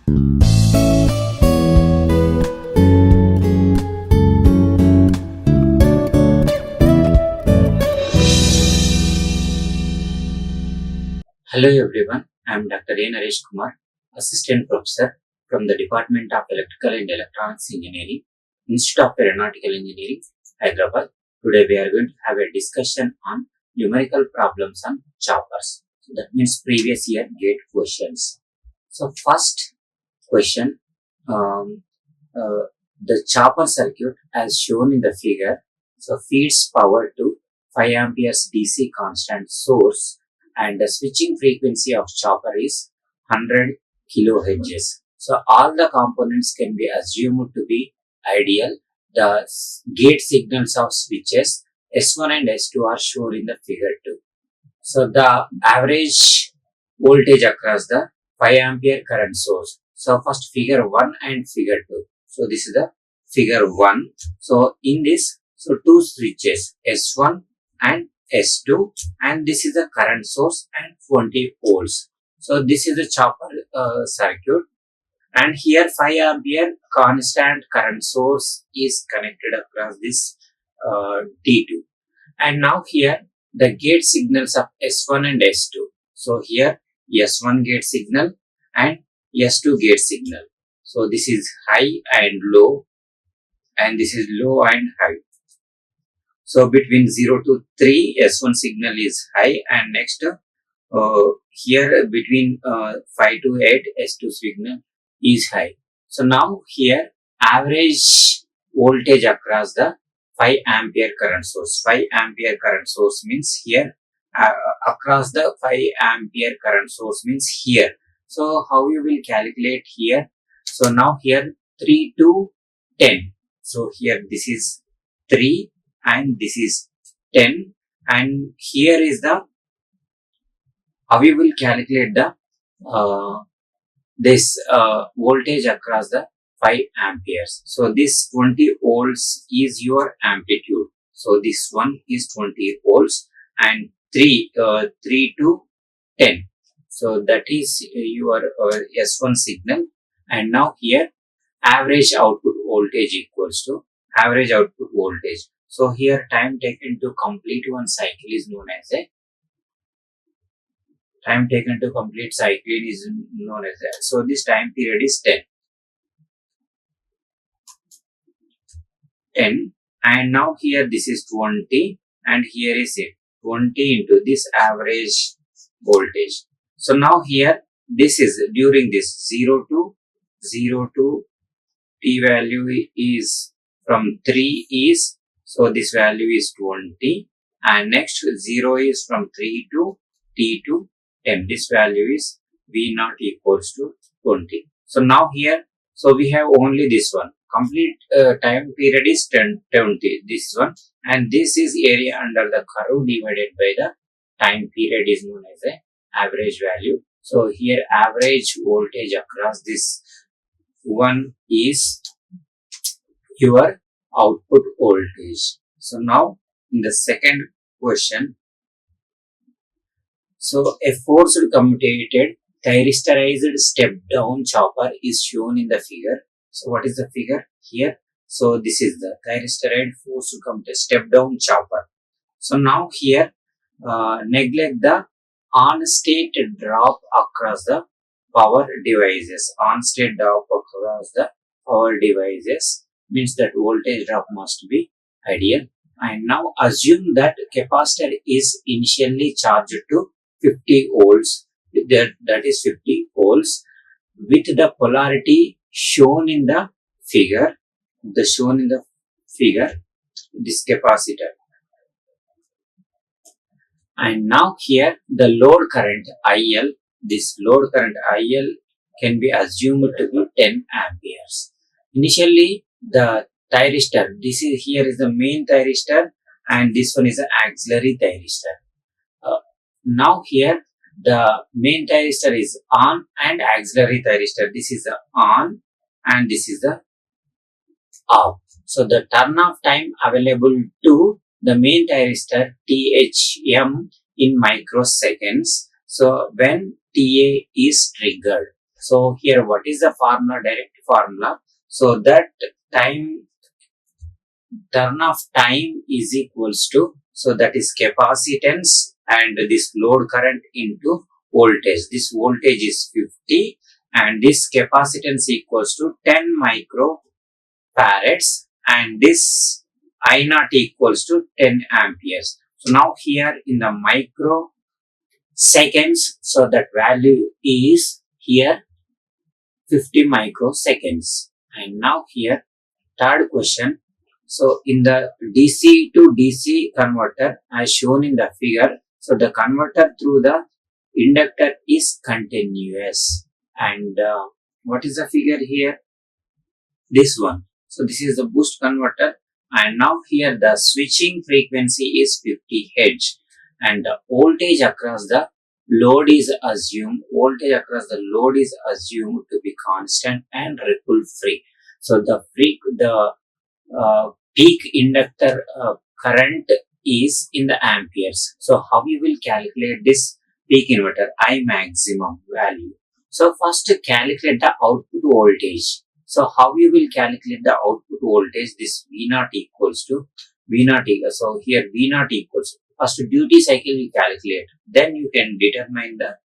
Hello everyone, I am Dr. Naresh Kumar, Assistant Professor from the Department of Electrical and Electronics Engineering, Institute of Aeronautical Engineering, Hyderabad. Today we are going to have a discussion on numerical problems on choppers. So that means previous year gate questions. So first question, the chopper circuit as shown in the figure, so feeds power to 5 amperes DC constant source and the switching frequency of chopper is 100 kilohertz. So all the components can be assumed to be ideal. The gate signals of switches S1 and S2 are shown in the figure 2. So the average voltage across the 5 ampere current source. So first figure 1 and figure 2. So this is the figure 1. So in this, so two switches S1 and S2, and this is the current source and 20 volts. So this is the chopper circuit, and here 5 ampere constant current source is connected across this D2. And now here the gate signals of S1 and S2. So here S1 gate signal and S2 gate signal. So this is high and low, and this is low and high. So between 0 to 3, S1 signal is high, and next here between 5 to 8, S2 signal is high. So now here average voltage across the 5 ampere current source. 5 ampere current source means here across the 5 ampere current source means here. So how you will calculate here? So now here 3 to 10. So here this is 3. And this is 10, and here is the how we will calculate the this voltage across the 5 amperes. So this 20 volts is your amplitude. So this one is 20 volts, and 3 to 10. So that is your S1 signal. And now here average output voltage equals to average output voltage. So here time taken to complete one cycle is known as a time taken to complete cycle is known as a. So this time period is 10, and now here this is 20, and here is it 20 into this average voltage. So now here this is during this 0 to t value is from 3 is. So this value is 20, and next 0 is from 3 to t to 10. This value is V0 equals to 20. So now here, so we have only this one. Complete time period is 20, this one, and this is area under the curve divided by the time period is known as a average value. So here average voltage across this one is your output voltage. So now in the second question, so a forced commutated thyristerized step down chopper is shown in the figure. So what is the figure here? So this is the thyristoride forced commutated step down chopper. So now here neglect the on state drop across the power devices. On state drop across the power devices means that voltage drop must be ideal. And now assume that capacitor is initially charged to 50 volts, that is 50 volts, with the polarity shown in the figure, this capacitor. And now here the load current IL, this load current IL can be assumed to be 10 amperes. Initially the thyristor, this is here is the main thyristor, and this one is the auxiliary thyristor. Now here the main thyristor is on and auxiliary thyristor, this is the on and this is the off. So the turn off time available to the main thyristor THM in microseconds. So when TA is triggered, So here what is the formula, direct formula? So that time, turn of time is equals to, so that is capacitance and this load current into voltage. This voltage is 50 and this capacitance equals to 10 microfarads and this I naught equals to 10 amperes. So now here in the microseconds, so that value is here 50 microseconds. And now here third question. So in the DC to DC converter as shown in the figure, so the converter through the inductor is continuous. And what is the figure here? This one. So this is the boost converter. And now here the switching frequency is 50 Hz. And the voltage across the load is assumed. Voltage across the load is assumed to be constant and ripple free. So the peak inductor current is in the amperes. So how you will calculate this peak inverter I maximum value? So first calculate the output voltage. So how you will calculate the output voltage? This V naught equals to V naught. So here V naught equals, first duty cycle you calculate, then you can determine the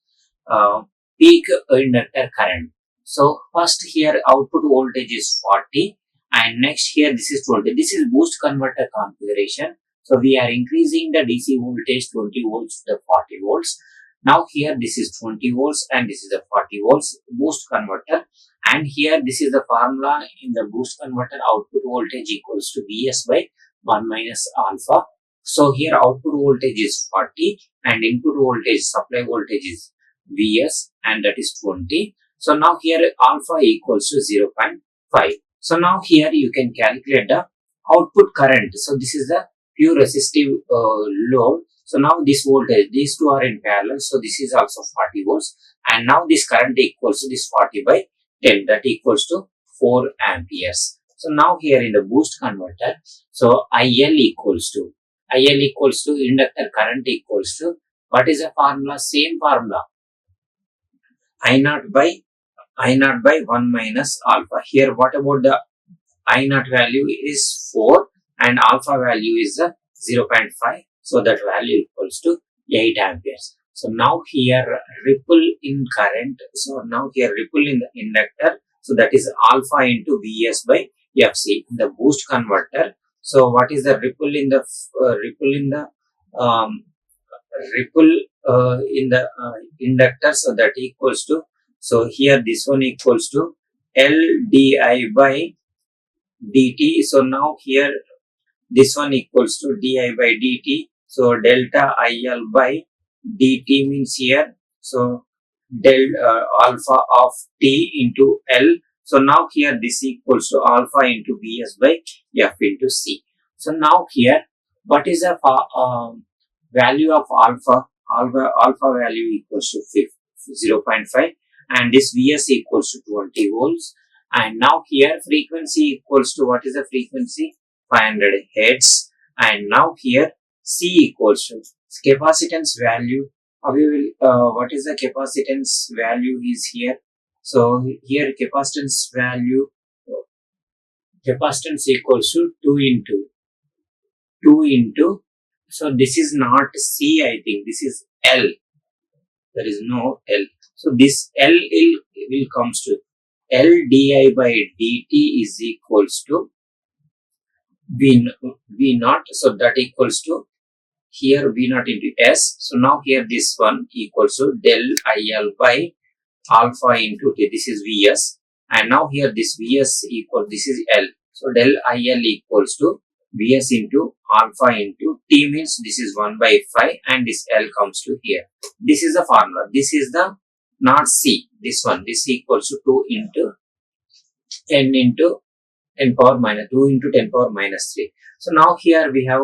peak inductor current. So first here output voltage is 40 and next here this is 20. This is boost converter configuration. So we are increasing the DC voltage 20 volts to 40 volts. Now here this is 20 volts and this is the 40 volts boost converter. And here this is the formula in the boost converter, output voltage equals to Vs by 1 minus alpha. So here output voltage is 40 and input voltage, supply voltage is Vs and that is 20. So now here alpha equals to 0.5. So now here you can calculate the output current. So this is the pure resistive load. So now this voltage, these two are in parallel. So this is also 40 volts. And now this current equals to this 40 by 10, that equals to 4 amperes. So now here in the boost converter, so IL equals to inductor current equals to, what is the formula? Same formula, I naught by 1 minus alpha. Here what about the I naught value is 4 and alpha value is 0.5. So that value equals to 8 amperes. So now here ripple in current. So now here ripple in the inductor. So that is alpha into Vs by Fc in the boost converter. So what is the ripple in the inductor? So that equals to, so here this one equals to L di by dt. So now here this one equals to di by dt. So delta IL by dt means here, so del alpha of t into L. So now here this equals to alpha into Vs by F into C. So now here what is the value of alpha? Alpha value equals to 0.5 and this Vs equals to 20 volts. And now here frequency equals to, what is the frequency? 500 Hz. And now here C equals to capacitance value. What is the capacitance value is here? So here capacitance equals to 2 into, so this is not C, I think this is L. There is no L. So this L will comes to L di by dt is equals to V naught. So that equals to here V naught into S. So now here this one equals to del IL by alpha into T. This is Vs. And now here this Vs equal, this is L. So del IL equals to Vs into alpha into T means this is 1 by 5 and this L comes to here. This is the formula. This is the not C. This one. This equals to 2 into 10 into 10 power minus 2 into 10 power minus 3. So now here we have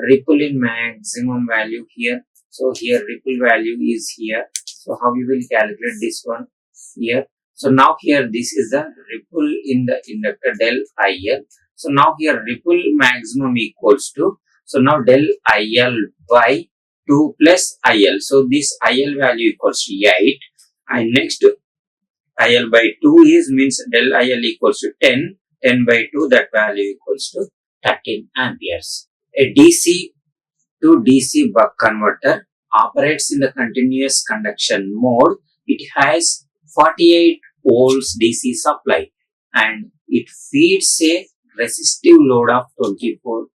ripple in maximum value here. So here ripple value is here. So how we will calculate this one here? So now here this is the ripple in the inductor del IL. So now here ripple maximum equals to, so now del IL by 2 plus IL. So this IL value equals to 8 and next IL by 2 is means del IL equals to 10. 10 by 2, that value equals to 13 amperes. A DC to DC buck converter operates in the continuous conduction mode. It has 48 volts DC supply and it feeds a resistive load of 24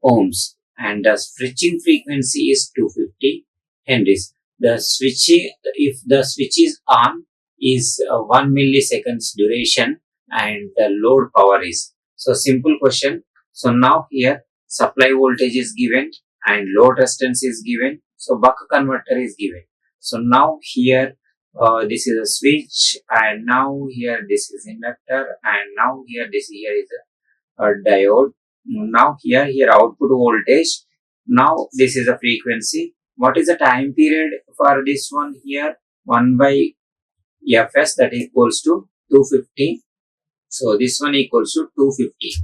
ohms and the switching frequency is 250 henries. The switching, if the switch is on, is 1 milliseconds duration and the load power is. So simple question. So now here supply voltage is given and load resistance is given. So buck converter is given. So now here this is a switch and now here this is inductor and now here this here is a diode. Now here output voltage. Now this is a frequency. What is the time period for this one here? 1 by Fs, that equals to 250. So this one equals to 250.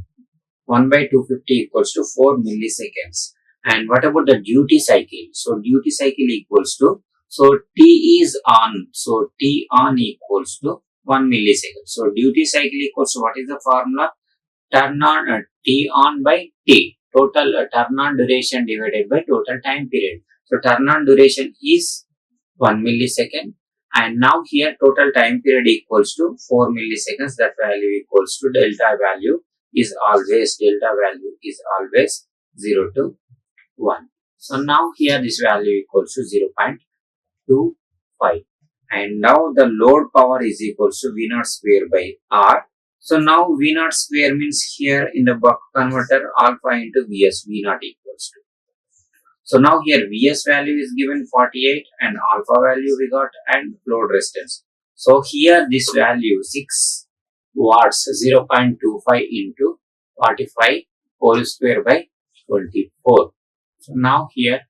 1 by 250 equals to 4 milliseconds. And what about the duty cycle? So duty cycle equals to, so T is on. So T on equals to 1 millisecond. So duty cycle equals to, what is the formula? Turn on T on by T. Total turn on duration divided by total time period. So turn on duration is 1 millisecond. And now here total time period equals to 4 milliseconds. That value equals to delta value is always 0 to 1. So now here this value equals to 0.25. And now the load power is equals to V0 square by R. So now V0 square means here in the buck converter alpha into Vs, V0 equals to. So now here Vs value is given 48 and alpha value we got and load resistance. So here this value 6 watts 0.25 into 45 whole square by 24. So now here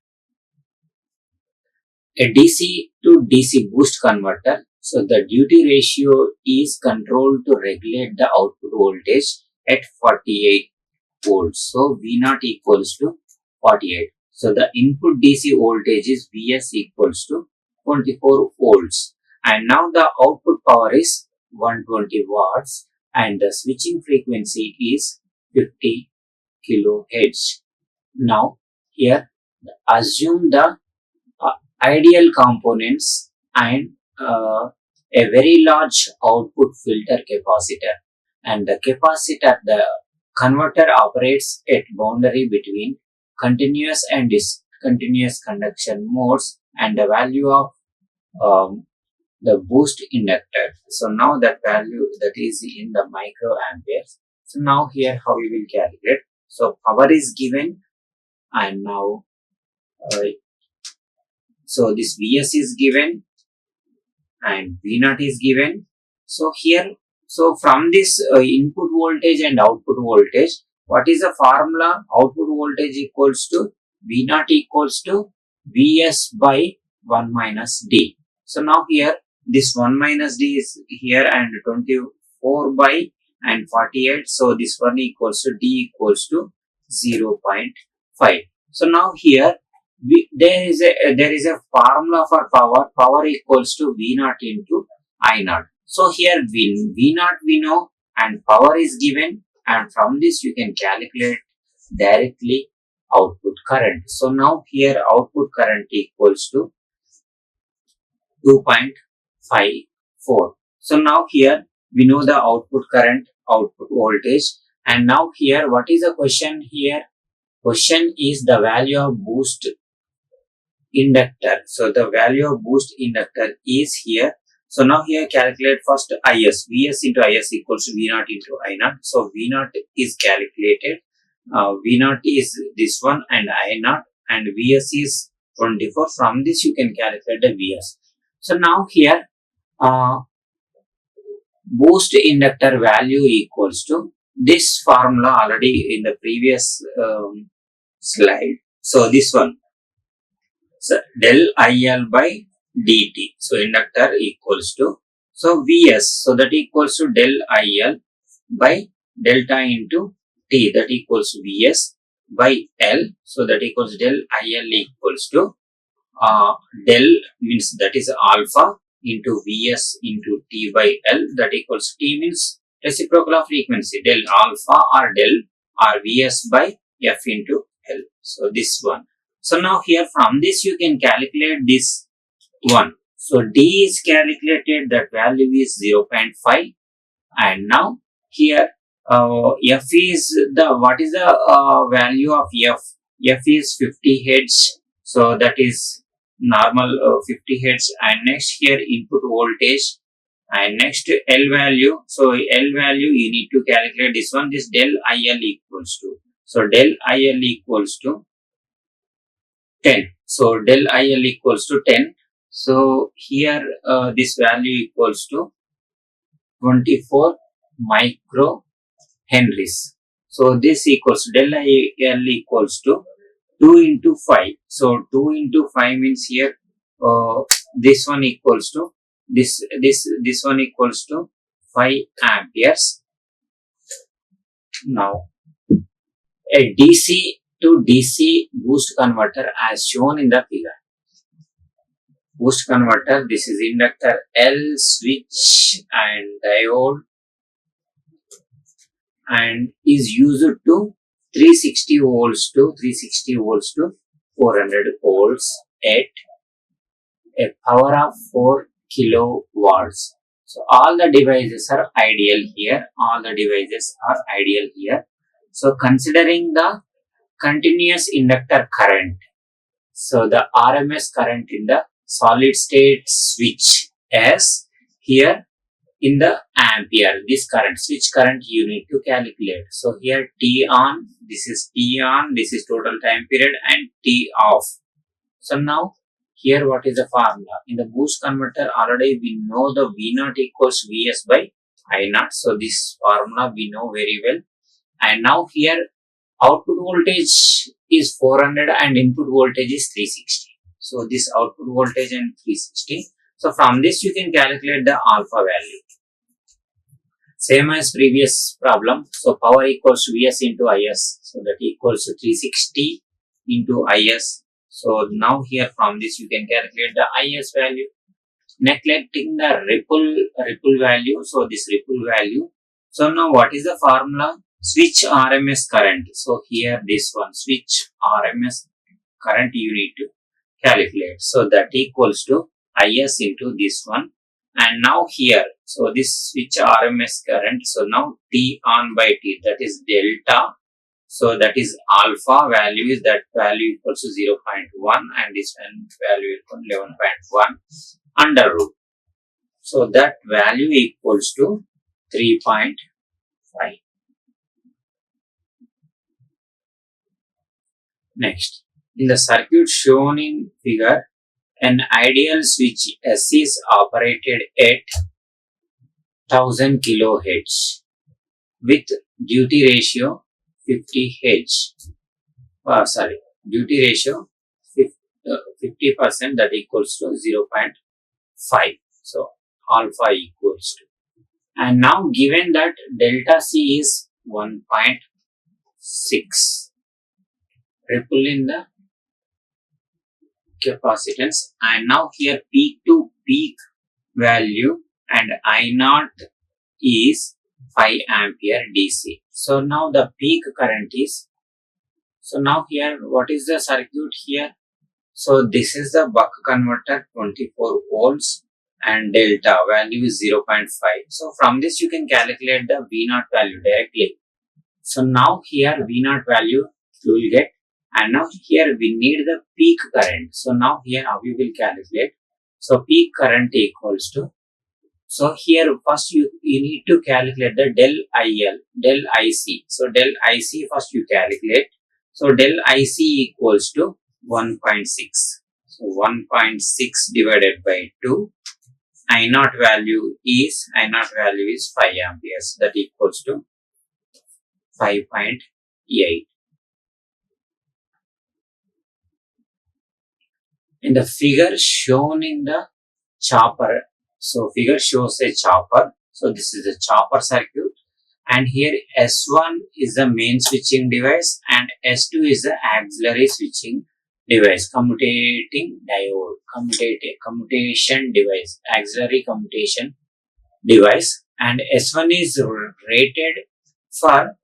a DC to DC boost converter. So the duty ratio is controlled to regulate the output voltage at 48 volts. So V0 equals to 48. So the input DC voltage is Vs equals to 24 volts. And now the output power is 120 watts and the switching frequency is 50 kilohertz. Now here assume the ideal components and a very large output filter capacitor, and the the converter operates at boundary between continuous and discontinuous conduction modes and the value of the boost inductor. So now that value that is in the microamperes. So now here how we will calculate. So power is given and now so this Vs is given and V0 is given. So here, so from this input voltage and output voltage, what is the formula? Output voltage equals to V0 equals to Vs by 1 minus D. So now here this 1 minus D is here and 24 by and 48. So this one equals to D equals to 0.5. So now here there is a formula for power. Power equals to V0 into I0. So here V0 we know and power is given, and from this you can calculate directly output current. So now here output current equals to 2.54. So now here we know the output current, output voltage, and now here what is the question here? Question is the value of boost inductor. So the value of boost inductor is here. So now here calculate first Is. Vs into Is equals to V0 into I0. So V0 is calculated. V0 is this one and I0 and Vs is 24. From this you can calculate the Vs. So now here boost inductor value equals to this formula already in the previous slide. So this one. So del IL by dt. So inductor equals to, so Vs, so that equals to del IL by delta into T, that equals Vs by L. So that equals del IL equals to del means that is alpha into Vs into T by L, that equals T means reciprocal of frequency del alpha or del or Vs by F into L. So this one. So now here from this you can calculate this one. So D is calculated, that value is 0.5, and now here F is what is the value of F? F is 50 hertz, so that is normal 50 hertz, and next here input voltage, and next L value. So L value you need to calculate this one, this del IL equals to, so del IL equals to 10. So del IL equals to 10. So here this value equals to 24 micro henries. So this equals del IL equals to 2 into 5. So 2 into 5 means here this one equals to this one equals to 5 amperes. Now a DC to DC boost converter as shown in the figure. Boost converter, this is inductor L, switch and diode, and is used to 360 volts to 400 volts at a power of 4 kilowatts. So all the devices are ideal here. So considering the continuous inductor current, so the RMS current in the solid state switch as here in the ampere, this current, switch current you need to calculate. So here T on, this is T on, this is total time period, and T off. So now here what is the formula? In the boost converter already we know the V0 equals Vs by I0. So this formula we know very well. And now here output voltage is 400 and input voltage is 360. So this output voltage and 360. So from this you can calculate the alpha value. Same as previous problem. So power equals to Vs into Is. So that equals to 360 into Is. So now here from this you can calculate the Is value. Neglecting the ripple value. So this ripple value. So now what is the formula? Switch RMS current. So here this one, switch RMS current you need to calculate. So that equals to Is into this one. And now here, so this switch RMS current, so now T on by T, that is delta. So that is alpha value, is that value equals to 0.1, and this one value equals to 11.1 under root. So that value equals to 3.5. Next, in the circuit shown in figure, an ideal switch S is operated at 1000 kHz with duty ratio 50 Hz. Duty ratio 50%, that equals to 0.5. So alpha equals to. And now given that delta C is 1.6, ripple in the capacitance, and now here peak to peak value and I0 is 5 ampere DC. So now the peak current is, so now here what is the circuit here? So this is the buck converter, 24 volts, and delta value is 0.5. So from this you can calculate the V0 value directly. So now here V0 value you will get. And now here we need the peak current. So now here how we will calculate. So peak current equals to. So here first you need to calculate the del IL, del IC. So del IC first you calculate. So del IC equals to 1.6. So 1.6 divided by 2. I0 value is 5 amperes. That equals to 5.8. In the figure shown in the chopper, so figure shows a chopper. So this is the chopper circuit, and here S1 is the main switching device and S2 is the auxiliary switching device, commutating diode, commutation device, auxiliary commutation device, and S1 is rated for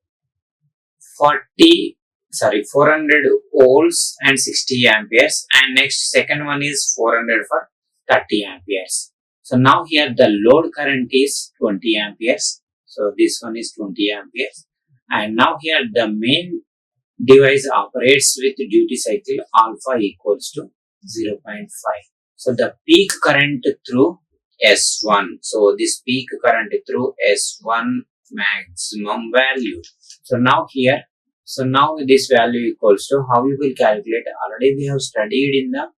400 volts and 60 amperes, and next second one is 400 for 30 amperes. So now here the load current is 20 amperes. So this one is 20 amperes, and now here the main device operates with duty cycle alpha equals to 0.5. So the peak current through S1. So this peak current through S1 maximum value. So now here, so now this value equals to, how we will calculate? Already we have studied in the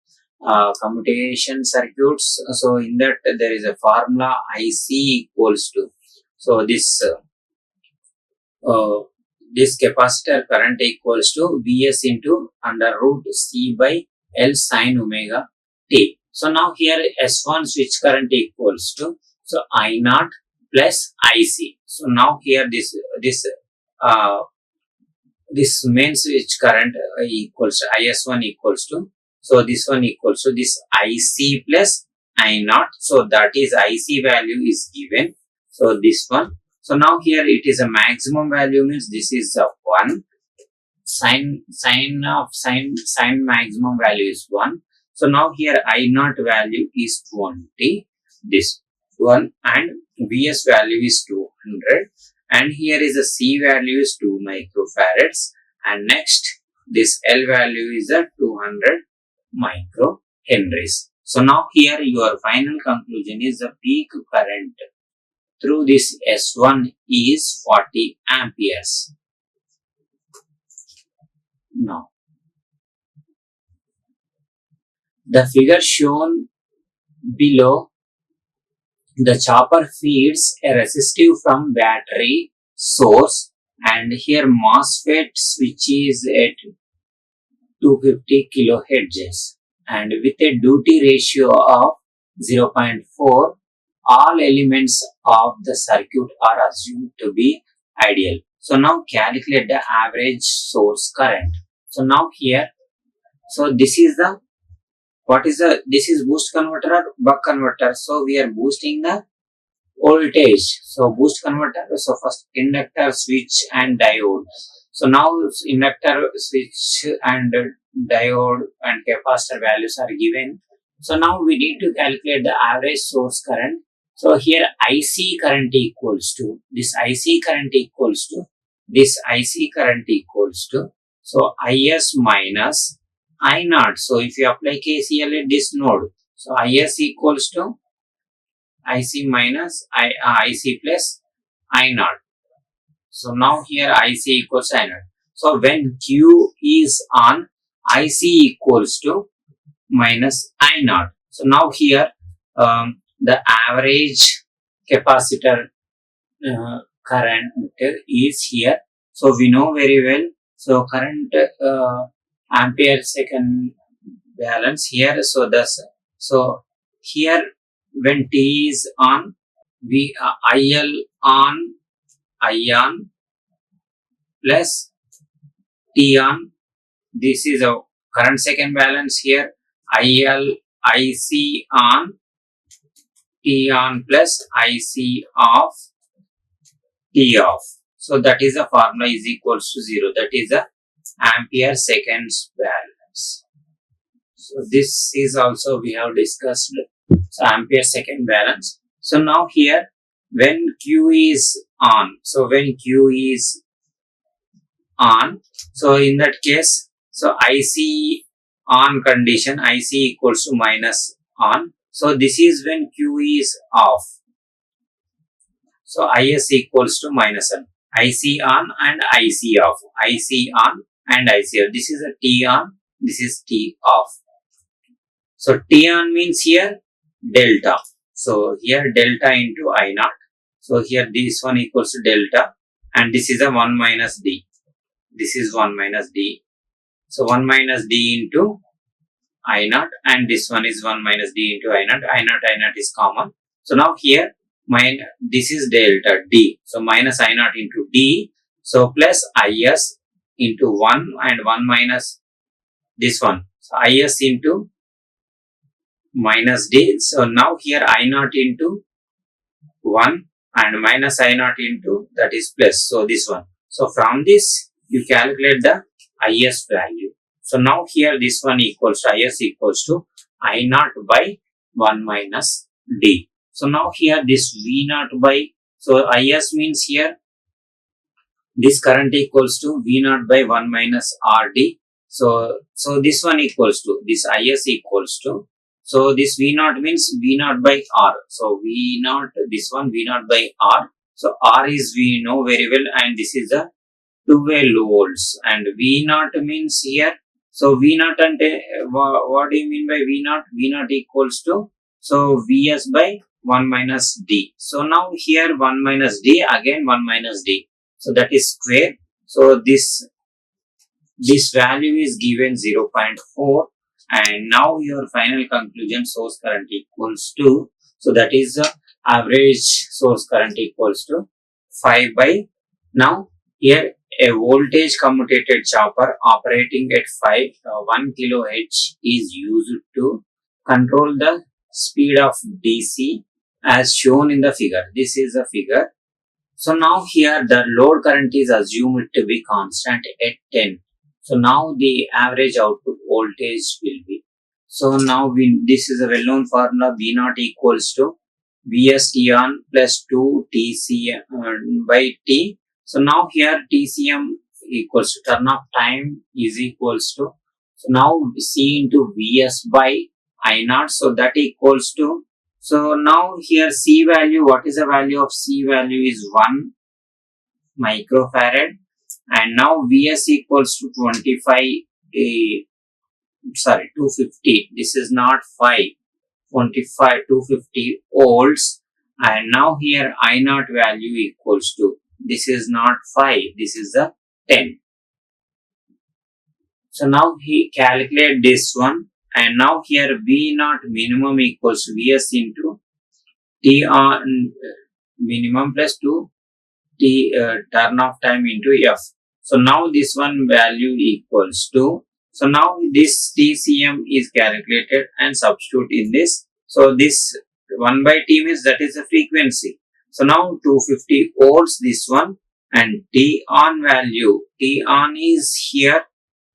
commutation circuits. So in that there is a formula IC equals to, so this capacitor current equals to Vs into under root C by L sin omega t. So now here S1 switch current equals to, so I0 plus IC. So now here this main switch current equals to IS1 equals to, so this one equals to this IC plus I0. So that is IC value is given. So this one. So now here it is a maximum value, means this is a 1. Sin maximum value is 1. So now here I0 value is 20. This one, and Vs value is 200. And here is a C value is 2 microfarads, and next this L value is a 200 microhenries. So now here your final conclusion is the peak current through this S1 is 40 amperes. Now the figure shown below, the chopper feeds a resistive from battery source, and here MOSFET switch is at 250 kilohertz, and with a duty ratio of 0.4, all elements of the circuit are assumed to be ideal. So now calculate the average source current. So now here, so this is the, this is boost converter or buck converter. So we are boosting the voltage. So boost converter, so first inductor, switch and diode. So now inductor, switch and diode and capacitor values are given. So now we need to calculate the average source current. So here IC current equals to, this IC current equals to, this IC current equals to, so IS minus I0. So if you apply KCL at this node, so IS equals to IC minus IC plus I0. So now here IC equals I0. So when Q is on, IC equals to minus I0. So now here the average capacitor current is here. So we know very well. So current ampere second balance here. So thus, so here when T is on, we IL on ion plus T on. This is a current second balance here. IL IC on T on plus IC off T off. So that is the formula is equals to 0. That is the ampere seconds balance. So this is also we have discussed. So ampere second balance. So now here when Q is on, so when Q is on, so in that case, so IC on condition, IC equals to minus on. So this is when Q is off. So IS equals to minus 1. IC on and IC off. IC on and IC off. This is a T on. This is T off. So T on means here delta. So here delta into I0. So here this one equals to delta, and this is a 1 minus D. This is 1 minus D. So 1 minus D into I0, and this one is 1 minus D into I0. I0 is common. So now here this is delta D. So minus I0 into D. So plus IS into 1 and 1 minus this one. So IS into minus D. So now here I0 into 1 and minus I naught into that is plus. So this one. So from this you calculate the IS value. So now here this one equals to IS equals to I naught by 1 minus D. So now here this V naught by, so IS means here this current equals to V naught by 1 minus RD. So this one equals to, this IS equals to, so this V naught means V naught by R. So V naught, this one V naught by R. So R is we know very well, and this is a two-way volts, and V naught means here, so V naught and what do you mean by V naught? V naught equals to, so Vs by 1 minus D. So now here 1 minus D, again 1 minus D. So that is square. So this value is given 0.4, and now your final conclusion source current equals to, so that is average source current equals to 5 by, now here a voltage commutated chopper operating at 1 kHz is used to control the speed of DC as shown in the figure. This is a figure. So now here the load current is assumed to be constant at 10. So now the average output voltage will be. So now this is a well-known formula, V naught equals to Vs T on plus 2 Tcm by T. So now here Tcm equals to turn of time is equals to, so now C into Vs by I naught. So that equals to, so now here C value, what is the value of C value is 1 microfarad, and now Vs equals to 25, 250, this is not 5, 25, 250 volts, and now here I naught value equals to, this is not 5, this is the 10. So now he calculate this one, and now here V naught minimum equals to Vs into T on minimum plus 2 T turn of time into F. So now this one value equals to, so now this Tcm is calculated and substitute in this. So this 1 by T means that is the frequency. So now 250 volts this one, and T on value, T on is here.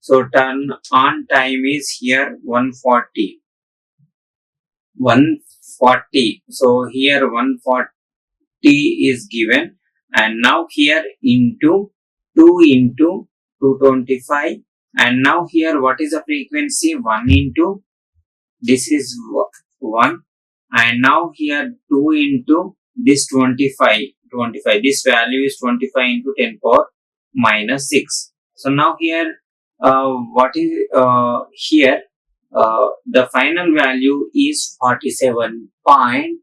So turn on time is here 140. 140. So here 140 is given, and now here into 2 into 225, and now here what is the frequency? 1 into, this is 1, and now here 2 into this 25, this value is 25 into 10 power minus 6. So now here what is here the final value is 47 point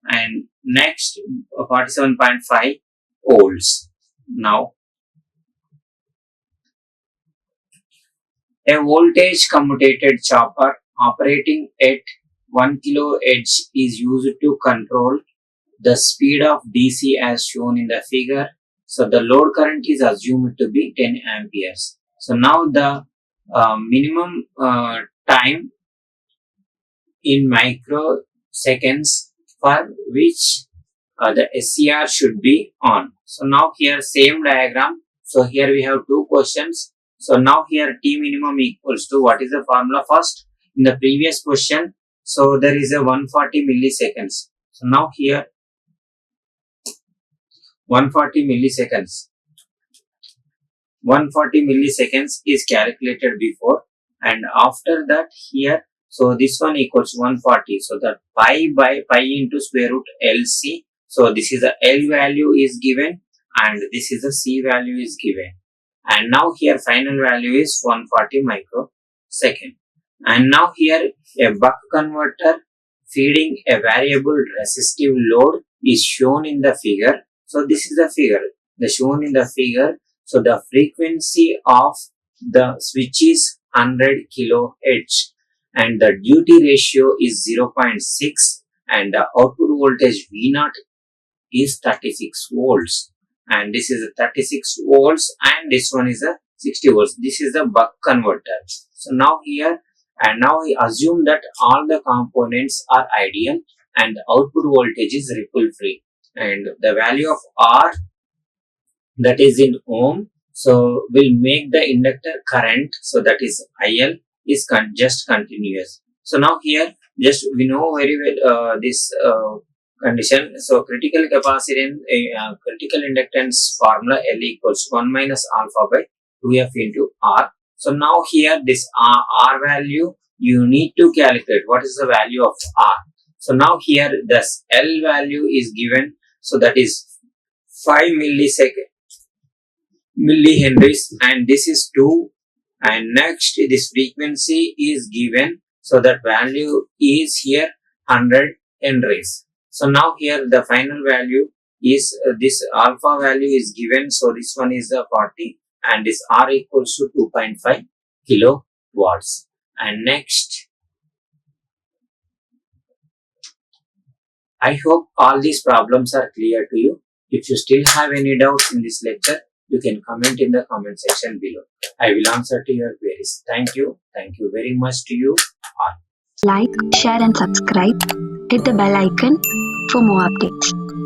and next 47.5 volts. Now a voltage commutated chopper operating at 1 kHz is used to control the speed of DC as shown in the figure. So the load current is assumed to be 10 amperes. So now the minimum time in microseconds for which the SCR should be on. So now here same diagram. So here we have two questions. So now here T minimum equals to, what is the formula first? In the previous question, so there is a 140 milliseconds. So now here 140 milliseconds. 140 milliseconds is calculated before, and after that here, so this one equals 140. So that pi by pi into square root LC. So this is the L value is given, and this is the C value is given. And now here final value is 140 microsecond. And now here a buck converter feeding a variable resistive load is shown in the figure. So this is the figure, the shown in the figure. So the frequency of the switch is 100 kHz, and the duty ratio is 0.6, and the output voltage V0 is 36 volts, and this is a 36 volts, and this one is a 60 volts. This is the buck converter. So now here And now we assume that all the components are ideal and the output voltage is ripple free. And the value of R, that is in ohm, so will make the inductor current, so that is IL, is just continuous. So now here just we know very well this condition. So critical capacitance, critical inductance formula L equals 1 minus alpha by 2f into R. So now here this R value you need to calculate what is the value of R. So now here this L value is given, so that is 5 millihenries, and this is 2. And next this frequency is given, so that value is here 100 henries. So now here the final value is this alpha value is given, so this one is 40, and this R equals to 2.5 kilowatts. And next, I hope all these problems are clear to you. If you still have any doubts in this lecture, you can comment in the comment section below. I will answer to your queries. Thank you. Thank you very much to you all. Like, share and subscribe. Hit the bell icon for more updates.